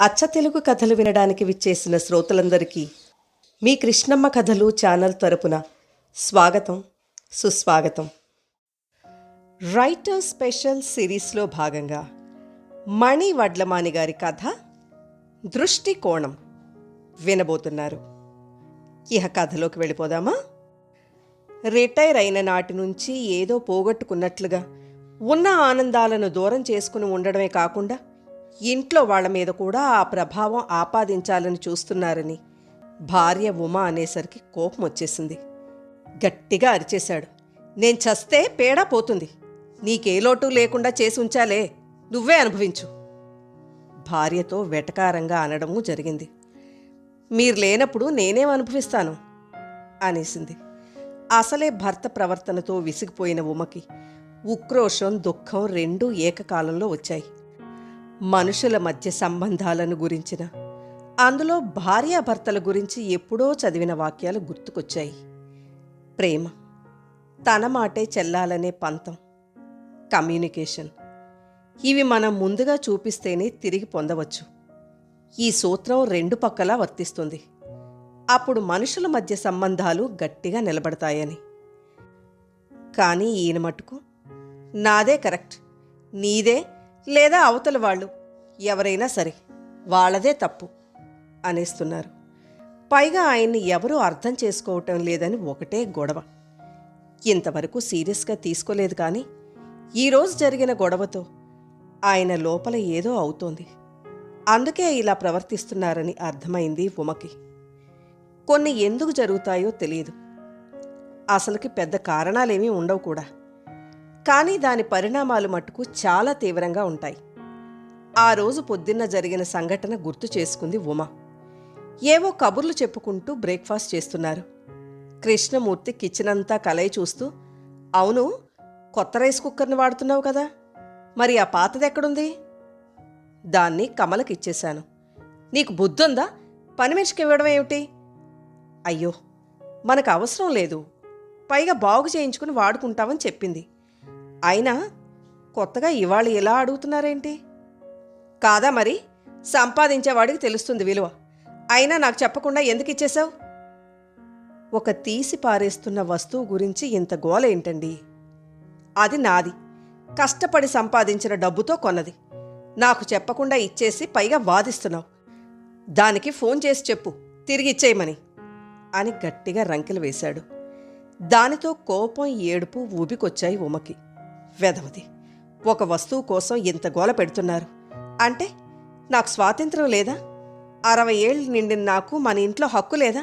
అచ్చ తెలుగు కథలు వినడానికి విచ్చేసిన శ్రోతలందరికీ మీ కృష్ణమ్మ కథలు ఛానల్ తరపున స్వాగతం, సుస్వాగతం. రైటర్ స్పెషల్ సిరీస్లో భాగంగా మణి వడ్లమాని గారి కథ దృష్టికోణం వినబోతున్నారు. ఇహ కథలోకి వెళ్ళిపోదామా? రిటైర్ అయిన నాటి నుంచి ఏదో పోగొట్టుకున్నట్లుగా ఉన్న ఆనందాలను దూరం చేసుకుని ఉండడమే కాకుండా ఇంట్లో వాళ్ల మీద కూడా ఆ ప్రభావం ఆపాదించాలని చూస్తున్నారని భార్య ఉమ అనేసరికి కోపం వచ్చేసింది. గట్టిగా అరిచేశాడు. నేను చస్తే పేడా పోతుంది, నీకే లోటు లేకుండా చేసి ఉంచాలే, నువ్వే అనుభవించు. భార్యతో వెటకారంగా అనడము జరిగింది. మీరు లేనప్పుడు నేనేం అనుభవిస్తాను అనేసింది. అసలే భర్త ప్రవర్తనతో విసిగిపోయిన ఉమకి ఉక్రోషం, దుఃఖం రెండూ ఏకకాలంలో వచ్చాయి. మనుషుల మధ్య సంబంధాలను గురించిన, అందులో భార్యాభర్తల గురించి ఎప్పుడో చదివిన వాక్యాలు గుర్తుకొచ్చాయి. ప్రేమ తన మాటే చెల్లాలనే పంతం, కమ్యూనికేషన్, ఇవి మనం ముందుగా చూపిస్తేనే తిరిగి పొందవచ్చు. ఈ సూత్రం రెండు పక్కలా వర్తిస్తుంది. అప్పుడు మనుషుల మధ్య సంబంధాలు గట్టిగా నిలబడతాయని. కానీ ఈయన మటుకు నాదే కరెక్ట్, నీదే లేదా అవతల వాళ్ళు ఎవరైనా సరే వాళ్ళదే తప్పు అనేస్తున్నారు. పైగా ఆయన్ని ఎవరూ అర్థం చేసుకోవటం లేదని ఒకటే గొడవ. ఇంతవరకు సీరియస్గా తీసుకోలేదు, కానీ ఈరోజు జరిగిన గొడవతో ఆయన లోపల ఏదో అవుతోంది. అందుకే ఇలా ప్రవర్తిస్తున్నారని అర్థమైంది ఉమకి. కొన్ని ఎందుకు జరుగుతాయో తెలియదు, అసలుకి పెద్ద కారణాలేమీ ఉండవు కూడా. కానీ దాని పరిణామాలు మట్టుకు చాలా తీవ్రంగా ఉంటాయి. ఆ రోజు పొద్దున్న జరిగిన సంఘటన గుర్తు చేసుకుంది ఉమ. ఏవో కబుర్లు చెప్పుకుంటూ బ్రేక్ఫాస్ట్ చేస్తున్నారు. కృష్ణమూర్తి కిచెన్ అంతా కలయి చూస్తూ, అవును, కొత్త రైస్ కుక్కర్ని వాడుతున్నావు కదా, మరి ఆ పాతదెక్కడుంది? దాన్ని కమలకిచ్చేశాను. నీకు బుద్ధుందా? పని మనిషికి ఇవ్వడం ఏమిటి? అయ్యో, మనకు అవసరం లేదు, పైగా బాగు చేయించుకుని వాడుకుంటామని చెప్పింది. అయినా కొత్తగా ఇవాళ ఎలా అడుగుతున్నారేంటి? కాదా మరి, సంపాదించేవాడికి తెలుస్తుంది విలువ. అయినా నాకు చెప్పకుండా ఎందుకు ఇచ్చేశావు? ఒక తీసి పారేస్తున్న వస్తువు గురించి ఇంత గోల ఏంటండి? అది నాది, కష్టపడి సంపాదించిన డబ్బుతో కొన్నది. నాకు చెప్పకుండా ఇచ్చేసి పైగా వాదిస్తున్నావు. దానికి ఫోన్ చేసి చెప్పు తిరిగి ఇచ్చేయమని అని గట్టిగా రంకెలు వేశాడు. దానితో కోపం, ఏడుపు ఊబికొచ్చాయి ఉమకి. వెధవది, ఒక వస్తువు కోసం ఇంత గోల పెడుతున్నారు అంటే నాకు స్వాతంత్రం లేదా? 60 ఏళ్ళు నిండిన నాకు మన ఇంట్లో హక్కు లేదా?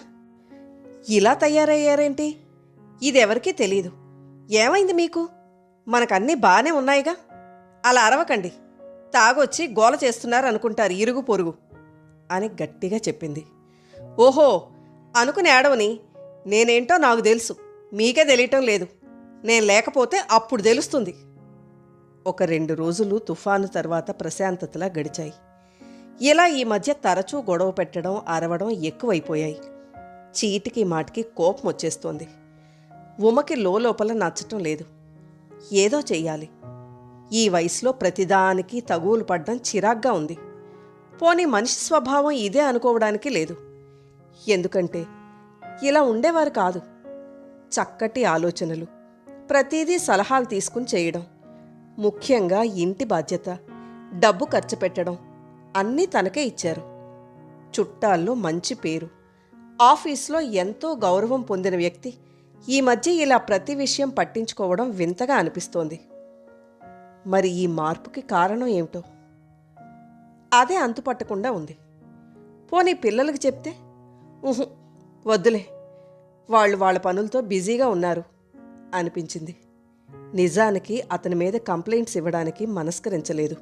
ఇలా తయారయ్యారేంటి? ఇదెవరికీ తెలీదు. ఏమైంది మీకు? మనకన్నీ బాగానే ఉన్నాయిగా. అలా అరవకండి, తాగొచ్చి గోల చేస్తున్నారు అనుకుంటారు ఇరుగు పొరుగు అని గట్టిగా చెప్పింది. ఓహో, అనుకుని ఏడవని, నేనేంటో నాకు తెలుసు, మీకే తెలియటం లేదు. నేను లేకపోతే అప్పుడు తెలుస్తుంది. ఒక 2 రోజులు తుఫాను తర్వాత ప్రశాంతతలా గడిచాయి. ఇలా ఈ మధ్య తరచూ గొడవ పెట్టడం, అరవడం ఎక్కువైపోయాయి. చీటికి మాటికి కోపం వచ్చేస్తోంది. ఉమకి లోపల నచ్చటం లేదు. ఏదో చెయ్యాలి. ఈ వయసులో ప్రతిదానికి తగువులు పడ్డం చిరాగ్గా ఉంది. పోనీ మనిషి స్వభావం ఇదే అనుకోవడానికి లేదు. ఎందుకంటే ఇలా ఉండేవారు కాదు. చక్కటి ఆలోచనలు, ప్రతిదీ సలహాలు తీసుకుని చేయడం, ముఖ్యంగా ఇంటి బాధ్యత, డబ్బు ఖర్చు పెట్టడం అన్నీ తనకే ఇచ్చారు. చుట్టాల్లో మంచి పేరు, ఆఫీస్లో ఎంతో గౌరవం పొందిన వ్యక్తి ఈ మధ్య ఇలా ప్రతి విషయం పట్టించుకోవడం వింతగా అనిపిస్తోంది. మరి ఈ మార్పుకి కారణం ఏమిటో? అదే అంతుపట్టకుండా ఉంది. పోనీ పిల్లలకి చెప్తే, వద్దులే, వాళ్ళు వాళ్ళ పనులతో బిజీగా ఉన్నారు అనిపించింది. నిజానికి అతని మీద కంప్లైంట్స్ ఇవ్వడానికి మనస్కరించలేదు.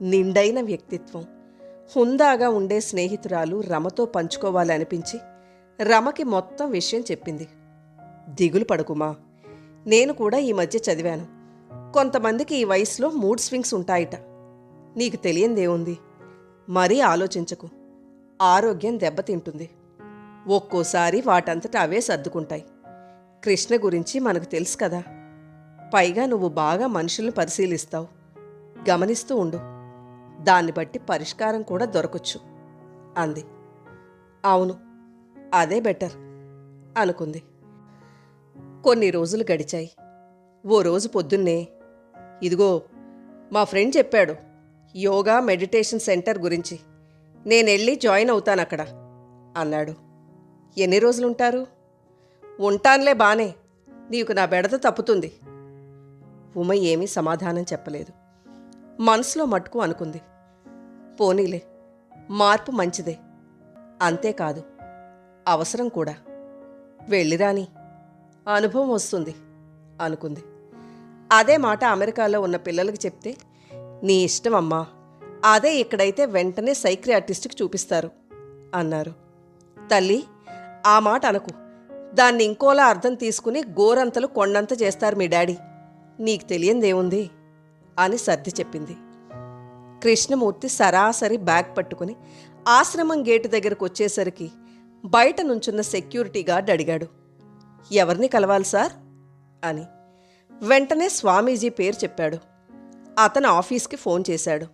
నిండైన వ్యక్తిత్వం, హుందాగా ఉండే స్నేహితురాలు రమతో పంచుకోవాలనిపించి రమకి మొత్తం విషయం చెప్పింది. దిగులు పడకుమా, నేను కూడా ఈ మధ్య చదివాను, కొంతమందికి ఈ వయసులో మూడ్ స్వింగ్స్ ఉంటాయిట. నీకు తెలియందేముంది, మరీ ఆలోచించకు, ఆరోగ్యం దెబ్బతింటుంది. ఒక్కోసారి వాటంతట అవే సర్దుకుంటాయి. కృష్ణ గురించి మనకు తెలుసు కదా. పైగా నువ్వు బాగా మనుషుల్ని పరిశీలిస్తావు, గమనిస్తూ ఉండు. దాన్ని బట్టి పరిష్కారం కూడా దొరకచ్చు అంది. అవును, అదే బెటర్ అనుకుంది. కొన్ని రోజులు గడిచాయి. ఓ రోజు పొద్దున్నే, ఇదిగో మా ఫ్రెండ్ చెప్పాడు యోగా మెడిటేషన్ సెంటర్ గురించి, నేనెళ్ళి జాయిన్ అవుతాను అక్కడ అన్నాడు. ఎన్ని రోజులుంటారు? ఉంటాన్లే బానే, నీకు నా బెడద తప్పుతుంది. ఉమ ఏమీ సమాధానం చెప్పలేదు. మనసులో మట్టుకు అనుకుంది, పోనీలే, మార్పు మంచిదే, అంతేకాదు అవసరం కూడా. వెళ్ళిరాని, అనుభవం వస్తుంది అనుకుంది. అదే మాట అమెరికాలో ఉన్న పిల్లలకి చెప్తే, నీ ఇష్టం అమ్మా, అదే ఇక్కడైతే వెంటనే సైక్రియాటిస్ట్కి చూపిస్తారు అన్నారు. తల్లి, ఆ మాట అనకు, దాన్ని ఇంకోలా అర్థం తీసుకుని గోరంతలు కొండంత చేస్తారు మీ డాడీ, నీకు తెలియందేముంది అని సర్ది చెప్పింది. కృష్ణమూర్తి సరాసరి బ్యాగ్ పట్టుకుని ఆశ్రమం గేటు దగ్గరకు వచ్చేసరికి బయట నుంచున్న సెక్యూరిటీ గార్డ్ అడిగాడు, ఎవరిని కలవాలి సార్ అని. వెంటనే స్వామీజీ పేరు చెప్పాడు. అతను ఆఫీస్కి ఫోన్ చేశాడు.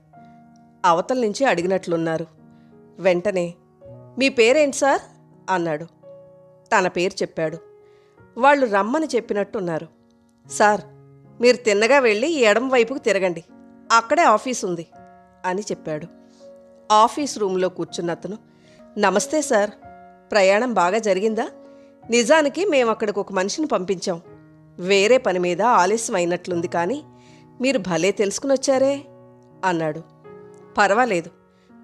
అవతల నుంచి అడిగినట్లున్నారు. వెంటనే, మీ పేరేంటి సార్ అన్నాడు. తన పేరు చెప్పాడు. వాళ్ళు రమ్మని చెప్పినట్టున్నారు. సార్, మీరు తిన్నగా వెళ్ళి ఎడం వైపుకు తిరగండి, అక్కడే ఆఫీస్ ఉంది అని చెప్పాడు. ఆఫీస్ రూమ్లో కూర్చున్న అతను, నమస్తే సార్, ప్రయాణం బాగా జరిగిందా? నిజానికి మేము అక్కడికి ఒక మనిషిని పంపించాం, వేరే పని మీద ఆలస్యం అయినట్లుంది, కానీ మీరు భలే తెలుసుకుని వచ్చారే అన్నాడు. పర్వాలేదు,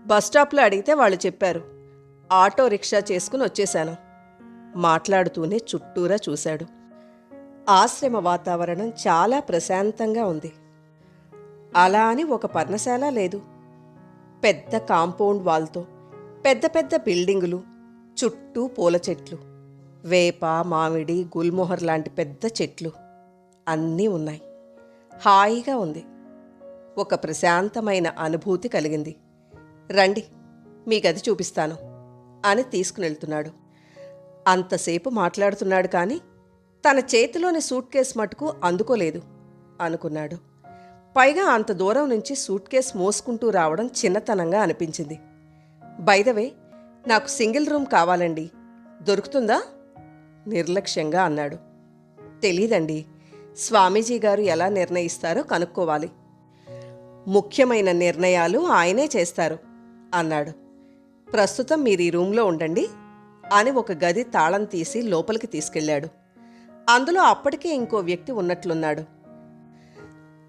బస్టాప్లో అడిగితే వాళ్ళు చెప్పారు, ఆటో రిక్షా చేసుకుని వచ్చేశాను. మాట్లాడుతూనే చుట్టూరా చూశాడు. ఆశ్రమ వాతావరణం చాలా ప్రశాంతంగా ఉంది. అలా అని ఒక పర్ణశాల లేదు. పెద్ద కాంపౌండ్ వాల్తో పెద్ద పెద్ద బిల్డింగులు, చుట్టూ పూల చెట్లు, వేప, మామిడి, గుల్మోహర్ లాంటి పెద్ద చెట్లు అన్నీ ఉన్నాయి. హాయిగా ఉంది. ఒక ప్రశాంతమైన అనుభూతి కలిగింది. రండి, మీ గది చూపిస్తాను అని తీసుకునెళ్తున్నాడు. అంతసేపు మాట్లాడుతున్నాడు, కానీ తన చేతిలోని సూట్ కేస్ మటుకు అందుకోలేదు అనుకున్నాడు. పైగా అంత దూరం నుంచి సూట్ కేస్ మోసుకుంటూ రావడం చిన్నతనంగా అనిపించింది. బైదవే, నాకు సింగిల్ రూమ్ కావాలండి, దొరుకుతుందా నిర్లక్ష్యంగా అన్నాడు. తెలీదండి, స్వామీజీ గారు ఎలా నిర్ణయిస్తారో కనుక్కోవాలి. ముఖ్యమైన నిర్ణయాలు ఆయనే చేస్తారు అన్నాడు. ప్రస్తుతం మీరు ఈ రూమ్లో ఉండండి అని ఒక గది తాళం తీసి లోపలికి తీసుకెళ్లాడు. అందులో అప్పటికే ఇంకో వ్యక్తి ఉన్నట్లున్నాడు.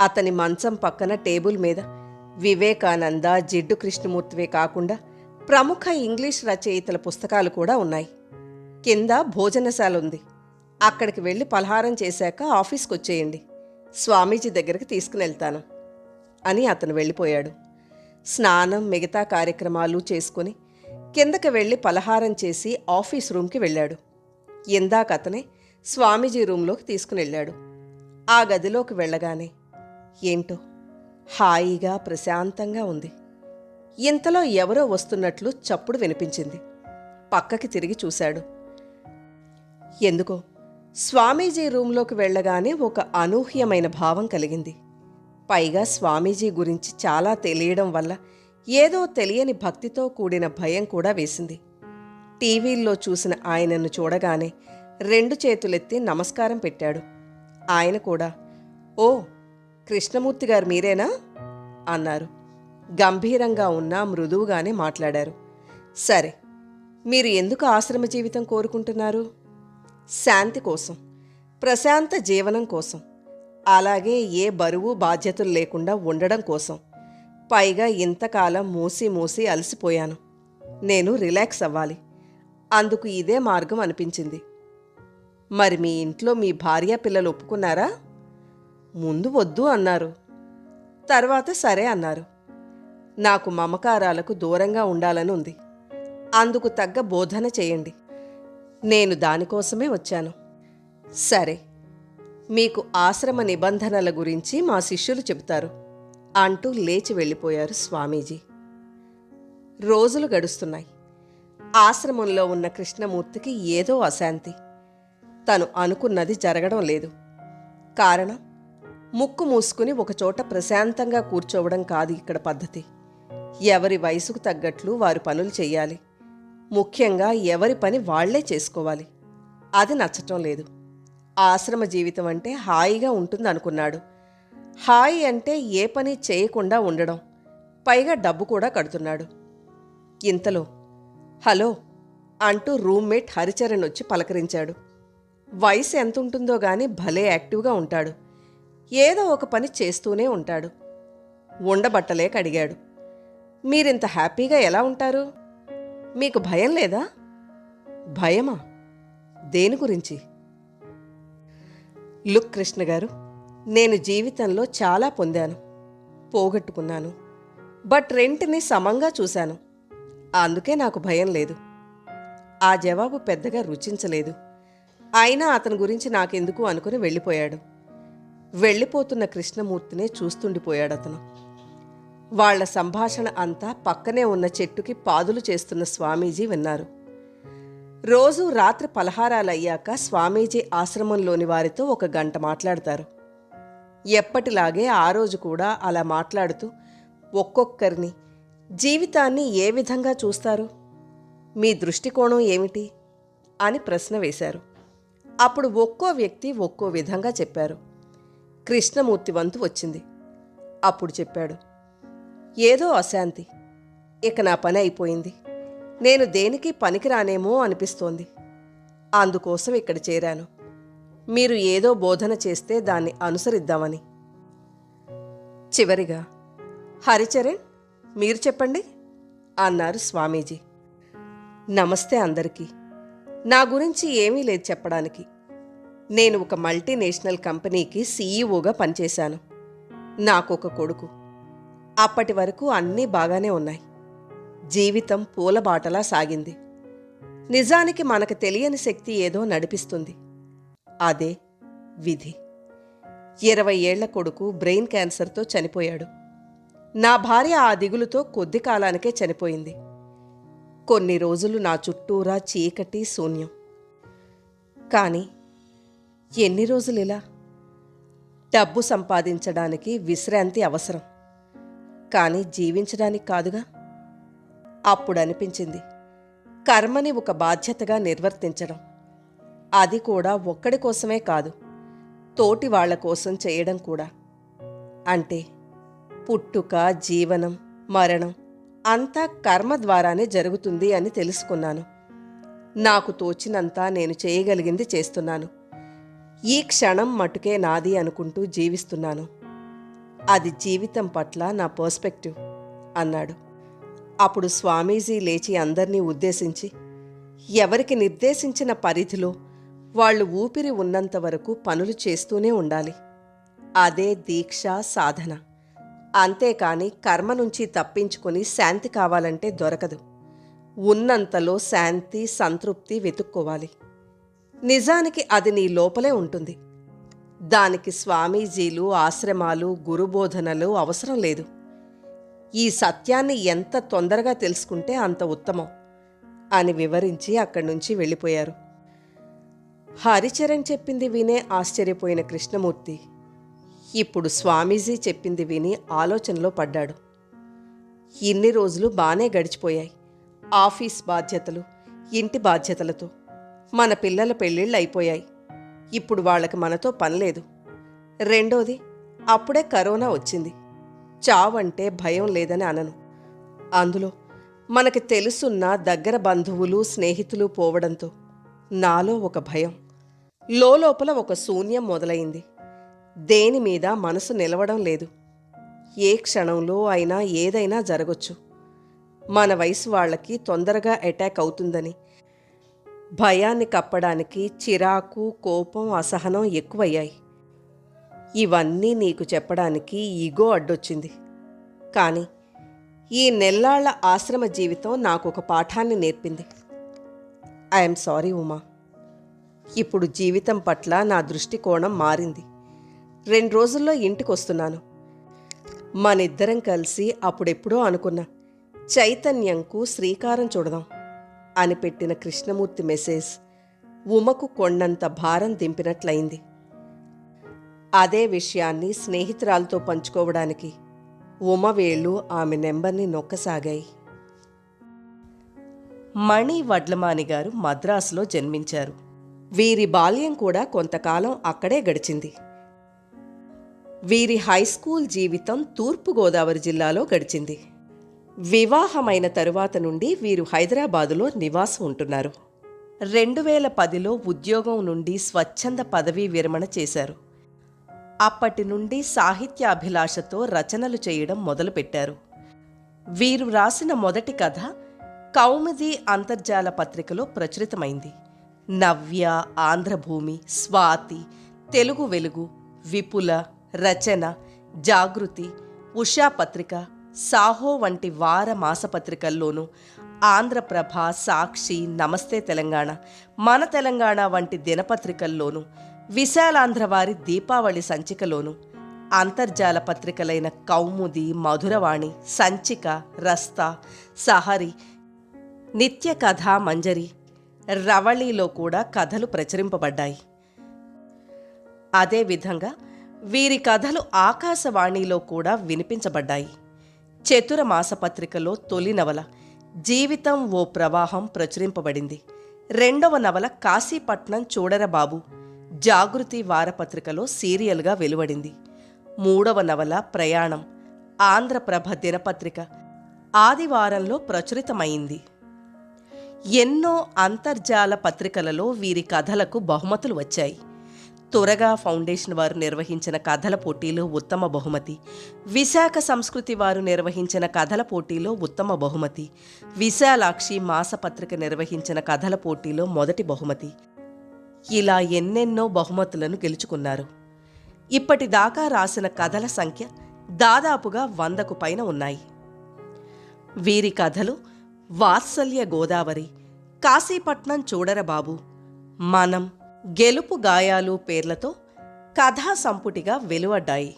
అతని మంచం పక్కన టేబుల్ మీద వివేకానంద, జిడ్డు కృష్ణమూర్తివే కాకుండా ప్రముఖ ఇంగ్లీష్ రచయితల పుస్తకాలు కూడా ఉన్నాయి. కింద భోజనశాల ఉంది, అక్కడికి వెళ్ళి పలహారం చేశాక ఆఫీస్కి వచ్చేయండి, స్వామీజీ దగ్గరికి తీసుకునెళ్తాను అని అతను వెళ్ళిపోయాడు. స్నానం, మిగతా కార్యక్రమాలు చేసుకుని కిందకి వెళ్ళి పలహారం చేసి ఆఫీస్ రూమ్కి వెళ్ళాడు. ఇందాకతనే స్వామీజీ రూంలోకి తీసుకునెళ్ళాడు. ఆ గదిలోకి వెళ్ళగానే ఏంటో హాయిగా ప్రశాంతంగా ఉంది. ఇంతలో ఎవరో వస్తున్నట్లు చప్పుడు వినిపించింది. పక్కకి తిరిగి చూశాడు. ఎందుకో స్వామీజీ రూంలోకి వెళ్ళగానే ఒక అనూహ్యమైన భావం కలిగింది. పైగా స్వామీజీ గురించి చాలా తెలియడం వల్ల ఏదో తెలియని భక్తితో కూడిన భయం కూడా వేసింది. టీవీల్లో చూసిన ఆయనను చూడగానే 2 చేతులెత్తి నమస్కారం పెట్టాడు. ఆయన కూడా, ఓ కృష్ణమూర్తి గారు మీరేనా అన్నారు. గంభీరంగా ఉన్నా మృదువుగానే మాట్లాడారు. సరే, మీరు ఎందుకు ఆశ్రమ జీవితం కోరుకుంటున్నారు? శాంతి కోసం, ప్రశాంత జీవనం కోసం, అలాగే ఏ బరువు బాధ్యతలు లేకుండా ఉండడం కోసం. పైగా ఇంతకాలం మూసి మూసి అలసిపోయాను, నేను రిలాక్స్ అవ్వాలి, అందుకు ఇదే మార్గం అనిపించింది. మరి మీ ఇంట్లో మీ భార్య పిల్లలు ఒప్పుకున్నారా? ముందు వద్దు అన్నారు, తర్వాత సరే అన్నారు. నాకు మమకారాలకు దూరంగా ఉండాలని ఉంది, అందుకు తగ్గ బోధన చేయండి, నేను దానికోసమే వచ్చాను. సరే, మీకు ఆశ్రమ నిబంధనల గురించి మా శిష్యులు చెబుతారు అంటూ లేచి వెళ్ళిపోయారు స్వామీజీ. రోజులు గడుస్తున్నాయి. ఆశ్రమంలో ఉన్న కృష్ణమూర్తికి ఏదో అశాంతి. తను అనుకున్నది జరగడం లేదు. కారణం, ముక్కు మూసుకుని ఒకచోట ప్రశాంతంగా కూర్చోవడం కాదు ఇక్కడ పద్ధతి. ఎవరి వయసుకు తగ్గట్లు వారు పనులు చెయ్యాలి. ముఖ్యంగా ఎవరి పని వాళ్లే చేసుకోవాలి. అది నచ్చటం లేదు. ఆశ్రమ జీవితం అంటే హాయిగా ఉంటుందనుకున్నాడు. హాయి అంటే ఏ పని చేయకుండా ఉండడం, పైగా డబ్బు కూడా కడుతున్నాడు. ఇంతలో హలో అంటూ రూమ్మేట్ హరిచరణ్ వచ్చి పలకరించాడు. వయసు ఎంతుంటుందో గాని భలే యాక్టివ్గా ఉంటాడు. ఏదో ఒక పని చేస్తూనే ఉంటాడు. ఉండబట్టలేక అడిగాడు, మీరింత హ్యాపీగా ఎలా ఉంటారు? మీకు భయం లేదా? భయమా? దేని గురించి? లుక్ కృష్ణ గారు, నేను జీవితంలో చాలా పొందాను, పోగొట్టుకున్నాను. బట్ రెంటిని సమంగా చూశాను. అందుకే నాకు భయం లేదు. ఆ జవాబు పెద్దగా రుచించలేదు. అయినా అతని గురించి నాకెందుకు అనుకుని వెళ్ళిపోయాడు. వెళ్ళిపోతున్న కృష్ణమూర్తినే చూస్తుండిపోయాడతను. వాళ్ల సంభాషణ అంతా పక్కనే ఉన్న చెట్టుకి పాదులు చేస్తున్న స్వామీజీ విన్నారు. రోజూ రాత్రి పలహారాలయ్యాక స్వామీజీ ఆశ్రమంలోని వారితో 1 గంట మాట్లాడతారు. ఎప్పటిలాగే ఆ రోజు కూడా అలా మాట్లాడుతూ ఒక్కొక్కరిని, జీవితాన్ని ఏ విధంగా చూస్తారు, మీ దృష్టికోణం ఏమిటి అని ప్రశ్న వేశారు. అప్పుడు ఒక్కో వ్యక్తి ఒక్కో విధంగా చెప్పారు. కృష్ణమూర్తి వంతు వచ్చింది. అప్పుడు చెప్పాడు, ఏదో అశాంతి. ఇక నా పని అయిపోయింది. నేను దేనికి పనికిరానేమో అనిపిస్తోంది. అందుకోసం ఇక్కడ చేరాను. మీరు ఏదో బోధన చేస్తే దాన్ని అనుసరిద్దామని. చివరిగా, హరిచరణ్, మీరు చెప్పండి అన్నారు స్వామీజీ. నమస్తే అందరికీ. నా గురించి ఏమీ లేదు చెప్పడానికి. నేను ఒక మల్టీనేషనల్ కంపెనీకి సీఈఓగా పనిచేశాను. నాకొక కొడుకు. అప్పటి వరకు అన్నీ బాగానే ఉన్నాయి. జీవితం పూలబాటలా సాగింది. నిజానికి మనకు తెలియని శక్తి ఏదో నడిపిస్తుంది. అదే విధి. 20 ఏళ్ల కొడుకు బ్రెయిన్ క్యాన్సర్తో చనిపోయాడు. నా భార్య ఆ దిగులుతో కొద్ది కాలానికే చనిపోయింది. కొన్ని రోజులు నా చుట్టూరా చీకటి, శూన్యం. కానీ ఎన్ని రోజులిలా? డబ్బు సంపాదించడానికి విశ్రాంతి అవసరం, కానీ జీవించడానికి కాదుగా. అప్పుడనిపించింది, కర్మని ఒక బాధ్యతగా నిర్వర్తించడం, అది కూడా ఒక్కడి కోసమే కాదు, తోటి వాళ్ల కోసం చేయడం కూడా. అంటే పుట్టుక, జీవనం, మరణం అంతా కర్మ ద్వారానే జరుగుతుంది అని తెలుసుకున్నాను. నాకు తోచినంత నేను చేయగలిగింది చేస్తున్నాను. ఈ క్షణం మటుకే నాది అనుకుంటూ జీవిస్తున్నాను. అది జీవితం పట్ల నా పర్స్పెక్టివ్ అన్నాడు. అప్పుడు స్వామీజీ లేచి అందర్నీ ఉద్దేశించి, ఎవరికి నిర్దేశించిన పరిధిలో వాళ్ళు ఊపిరి ఉన్నంత వరకు పనులు చేస్తూనే ఉండాలి. అదే దీక్ష, సాధన. అంతేకాని కర్మ నుంచి తప్పించుకొని శాంతి కావాలంటే దొరకదు. ఉన్నంతలో శాంతి, సంతృప్తి వెతుక్కోవాలి. నిజానికి అది నీ లోపలే ఉంటుంది. దానికి స్వామీజీలు, ఆశ్రమాలు, గురుబోధనలు అవసరం లేదు. ఈ సత్యాన్ని ఎంత తొందరగా తెలుసుకుంటే అంత ఉత్తమం అని వివరించి అక్కడి నుంచి వెళ్ళిపోయారు. హరిచరణ్ చెప్పింది వినే ఆశ్చర్యపోయిన కృష్ణమూర్తి ఇప్పుడు స్వామీజీ చెప్పింది విని ఆలోచనలో పడ్డాడు. ఇన్ని రోజులు బానే గడిచిపోయాయి. ఆఫీస్ బాధ్యతలు, ఇంటి బాధ్యతలతో మన పిల్లల పెళ్ళిళ్ళు అయిపోయాయి. ఇప్పుడు వాళ్ళకి మనతో పనిలేదు. రెండోది, అప్పుడే కరోనా వచ్చింది. చావంటే భయం లేదని అనను. అందులో మనకి తెలుసున్న దగ్గర బంధువులు, స్నేహితులు పోవడంతో నాలో ఒక భయం, లోపల ఒక శూన్యం మొదలైంది. దేని మీద మనసు నిలవడం లేదు. ఏ క్షణంలో అయినా ఏదైనా జరగొచ్చు. మన వయసు వాళ్ళకి తొందరగా అటాక్ అవుతుందని భయాన్ని కప్పడానికి చిరాకు, కోపం, అసహనం ఎక్కువయ్యాయి. ఇవన్నీ నీకు చెప్పడానికి ఈగో అడ్డొచ్చింది. కానీ ఈ నెల్లాళ్ల ఆశ్రమ జీవితం నాకొక పాఠాన్ని నేర్పింది. I'm sorry Uma. ఇప్పుడు జీవితం పట్ల నా దృష్టికోణం మారింది. 2 రోజుల్లో ఇంటికొస్తున్నాను. మనిద్దరం కలిసి అప్పుడెప్పుడో అనుకున్న చైతన్యంకు శ్రీకారం చుడదాం అని పెట్టిన కృష్ణమూర్తి మెసేజ్ ఉమకు కొండంత భారం దింపినట్లయింది. అదే విషయాన్ని స్నేహితురాలతో పంచుకోవడానికి ఉమవేళ్ళు ఆమె నెంబర్ని నొక్కసాగాయి. మణి వడ్లమాని గారు మద్రాసులో జన్మించారు. వీరి బాల్యం కూడా కొంతకాలం అక్కడే గడిచింది. వీరి హైస్కూల్ జీవితం తూర్పుగోదావరి జిల్లాలో గడిచింది. వివాహమైన తరువాత నుండి వీరు హైదరాబాదులో నివాసం ఉంటున్నారు. 2010లో ఉద్యోగం నుండి స్వచ్ఛంద పదవీ విరమణ చేశారు. అప్పటి నుండి సాహిత్యాభిలాషతో రచనలు చేయడం మొదలుపెట్టారు. వీరు రాసిన మొదటి కథ కౌముది అంతర్జాల పత్రికలో ప్రచురితమైంది. నవ్య, ఆంధ్రభూమి, స్వాతి, తెలుగు వెలుగు, విపుల, రచన, జాగృతి, ఉషా పత్రిక, సాహో వంటి వార మాసపత్రికల్లోనూ, ఆంధ్రప్రభ, సాక్షి, నమస్తే తెలంగాణ, మన తెలంగాణ వంటి దినపత్రికల్లోనూ, విశాలాంధ్ర వారి దీపావళి సంచికలోనూ, అంతర్జాల పత్రికలైన కౌముది, మధురవాణి, సంచిక, రస్తా, సహరి, నిత్య కథా మంజరి, రవళిలో కూడా కథలు ప్రచురింపబడ్డాయి. అదేవిధంగా వీరి కథలు ఆకాశవాణిలో కూడా వినిపించబడ్డాయి. చతుర మాసపత్రికలో తొలి నవల జీవితం ఓ ప్రవాహం ప్రచురింపబడింది. రెండవ నవల కాశీపట్నం చూడర బాబు జాగృతి వారపత్రికలో సీరియల్గా వెలువడింది. మూడవ నవల ప్రయాణం ఆంధ్రప్రభ దినపత్రిక ఆదివారంలో ప్రచురితమైంది. ఎన్నో అంతర్జాల పత్రికలలో వీరి కథలకు బహుమతులు వచ్చాయి. త్వరగా ఫౌండేషన్ వారు నిర్వహించిన కథల పోటీలో ఉత్తమ బహుమతి, విశాఖ సంస్కృతి వారు నిర్వహించిన కథల పోటీలో ఉత్తమ బహుమతి, విశాలాక్షి మాసపత్రిక నిర్వహించిన కథల పోటీలో మొదటి బహుమతి, ఇలా ఎన్నెన్నో బహుమతులను గెలుచుకున్నారు. ఇప్పటిదాకా రాసిన కథల సంఖ్య దాదాపుగా 100కు పైన ఉన్నాయి. వీరి కథలు వాత్సల్య గోదావరి, కాశీపట్నం చూడరబాబు, మనం, గెలుపు గాయాలు పేర్లతో కథా సంపుటిగా వెలువడ్డాయి.